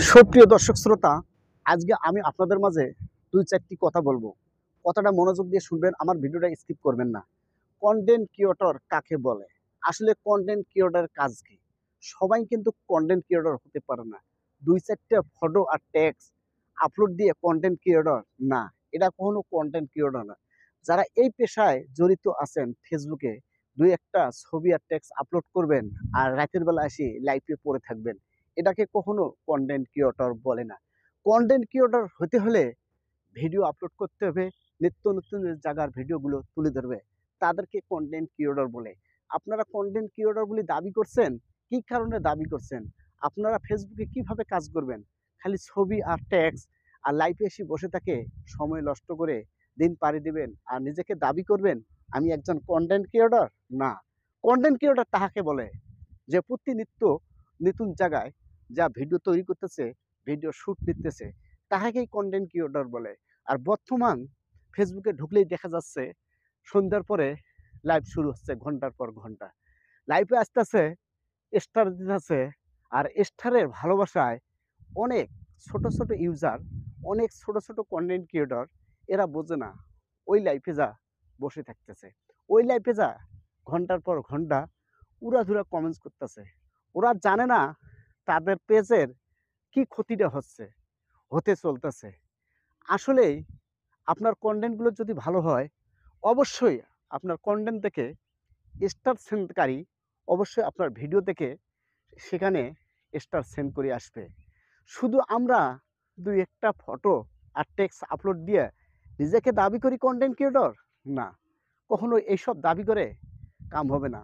সুপ্রিয় দর্শক শ্রোতা, আজকে আমি আপনাদের মাঝে ২-৪টি কথা বলবো। কথাটা মনোযোগ দিয়ে শুনবেন, আমার ভিডিওটা স্কিপ করবেন না। কনটেন্ট ক্রিয়েটর কাকে বলে? আসলে কনটেন্ট ক্রিয়েটরের কাজ কি? সবাই কিন্তু কনটেন্ট ক্রিয়েটর হতে পারে না। ২-৪টা ফটো আর টেক্সট আপলোড দিয়ে কনটেন্ট ক্রিয়েটর না, এটা কখনো কনটেন্ট ক্রিয়েটর না। যারা এই পেশায় জড়িত আছেন, ফেসবুকে ২-১টা ছবি আর টেক্সট আপলোড করবেন আর রাতের বেলা এসে লাইভে পড়ে থাকবেন, এটাকে কখনো কনটেন্ট ক্রিয়েটর বলে না। কনটেন্ট ক্রিয়েটর হতে হলে ভিডিও আপলোড করতে হবে, নিত্য নতুন জায়গার ভিডিওগুলো তুলে ধরবে, তাদেরকে কনটেন্ট ক্রিয়েটর বলে। আপনারা কনটেন্ট ক্রিয়েটর বলে দাবি করছেন, কি কারণে দাবি করছেন? আপনারা ফেসবুকে কিভাবে কাজ করবেন? খালি ছবি আর টেক্সট আর লাইভে এসে বসে থাকে সময় নষ্ট করে দিন পাড়ি দিবেন আর নিজেকে দাবি করবেন আমি একজন কনটেন্ট ক্রিয়েটর? না। কনটেন্ট ক্রিয়েটর তাহাকে বলে যে প্রতিনিত্য নতুন জায়গায় যা ভিডিও তৈরি করতেছে, ভিডিও শুট নিতেছে, তাহাকেই কনটেন্ট ক্রিয়েটর বলে। আর বর্তমান ফেসবুকে ঢুকলেই দেখা যাচ্ছে সন্ধ্যার পরে লাইভ শুরু হচ্ছে ঘন্টার পর ঘন্টা। লাইভে আসতেছে, স্টার দিতেছে, আর স্টারের ভালোবাসায় অনেক ছোট ছোট ইউজার, অনেক ছোট ছোট কনটেন্ট ক্রিয়েটর, এরা বোঝে না ওই লাইফে যা বসে থাকতেছে, ওই লাইফে যা ঘন্টার পর ঘন্টা উড়াধুরা কমেন্টস করতেছে। ওরা জানে না তাদের পেজের কি ক্ষতিটা হতে চলতেছে। আসলেই আপনার কনটেন্টগুলো যদি ভালো হয়, অবশ্যই আপনার কনটেন্ট থেকে স্টার সেন্ডকারী অবশ্যই আপনার ভিডিও থেকে সেখানে স্টার সেন্ড করে আসবে। শুধু আমরা ২-১টা ফটো আর টেক্সট আপলোড দিয়ে নিজেকে দাবি করি কনটেন্ট ক্রিয়েটর? না, কখনো এইসব দাবি করে কাম হবে না।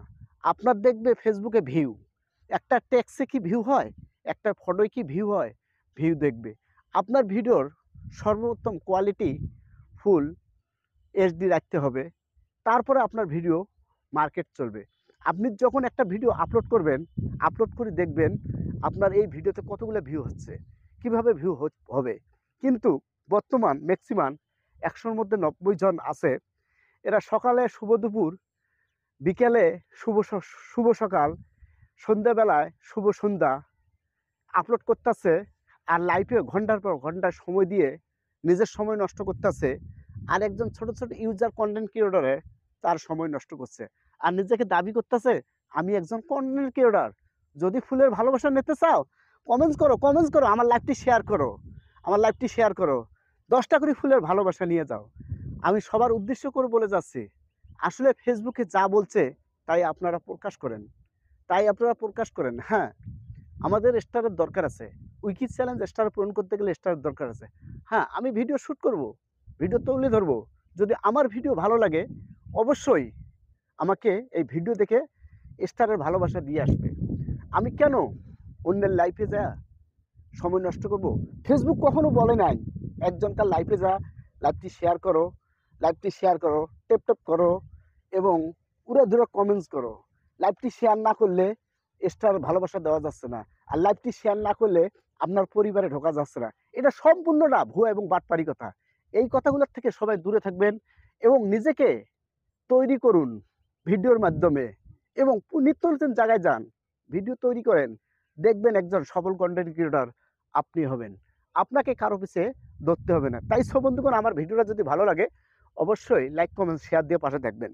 আপনার দেখবে ফেসবুকে ভিউ, একটা টেক্সটে কি ভিউ হয়? একটা ফটোয় কি ভিউ হয়? ভিউ দেখবে। আপনার ভিডিওর সর্বোত্তম কোয়ালিটি ফুল এইচডি রাখতে হবে। তারপরে আপনার ভিডিও মার্কেট চলবে। আপনি যখন একটা ভিডিও আপলোড করবেন, আপলোড করে দেখবেন আপনার এই ভিডিওতে কতগুলো ভিউ হচ্ছে, কিভাবে ভিউ হবে। কিন্তু বর্তমান ম্যাক্সিমাম ১০০-র মধ্যে ৯০ জন আছে, এরা সকালে শুভ দুপুর, বিকেলে শুভ সকাল, সন্ধ্যাবেলায় শুভ সন্ধ্যা আপলোড করতেছে আর লাইভে ঘন্টার পর ঘন্টা সময় দিয়ে নিজের সময় নষ্ট করতেছে। আর একজন ছোট ছোট ইউজার কন্টেন্ট ক্রিয়েটরে তার সময় নষ্ট করছে আর নিজেকে দাবি করতেছে আমি একজন কন্টেন্ট ক্রিয়েটর। যদি ফুলের ভালোবাসা নিতে চাও, কমেন্টস করো, আমার লাইভটি শেয়ার করো, আমার লাইভটি শেয়ার করো, 10টা করে ফুলের ভালোবাসা নিয়ে যাও। আমি সবার উদ্দেশ্য করে বলে যাচ্ছি, আসলে ফেসবুকে যা বলছে তাই আপনারা প্রকাশ করেন, হ্যাঁ। আমাদের স্টারের দরকার আছে, উইকি চ্যালেঞ্জ স্টার পূরণ করতে গেলে স্টারের দরকার আছে। হ্যাঁ, আমি ভিডিও শ্যুট করব, ভিডিও তুলে ধরবো। যদি আমার ভিডিও ভালো লাগে, অবশ্যই আমাকে এই ভিডিও দেখে স্টারের ভালোবাসা দিয়ে আসবে। আমি কেন অন্যের লাইফে যা সময় নষ্ট করব? ফেসবুক কখনো বলে নাই একজনকার লাইফে যা লাইভটি শেয়ার করো, টেপ করো এবং উড়াধুরা কমেন্টস করো। লাইভটি শেয়ার না করলে স্টার ভালোবাসা দেওয়া যাচ্ছে না, আর লাইভটি শেয়ার না করলে আপনার পরিবারে ঢোকা যাচ্ছে না। এটা সম্পূর্ণটা ভুয়া এবং বাটপারি কথা। এই কথাগুলোর থেকে সবাই দূরে থাকবেন এবং নিজেকে তৈরি করুন ভিডিওর মাধ্যমে এবং নিত্য নতুন জায়গায় যান, ভিডিও তৈরি করেন, দেখবেন একজন সফল কন্টেন্ট ক্রিয়েটর আপনি হবেন। আপনাকে কারো পিছে ধরতে হবে না। তাই সব বন্ধুগণ, আমার ভিডিওটা যদি ভালো লাগে অবশ্যই লাইক, কমেন্ট, শেয়ার দিয়ে পাশে থাকবেন।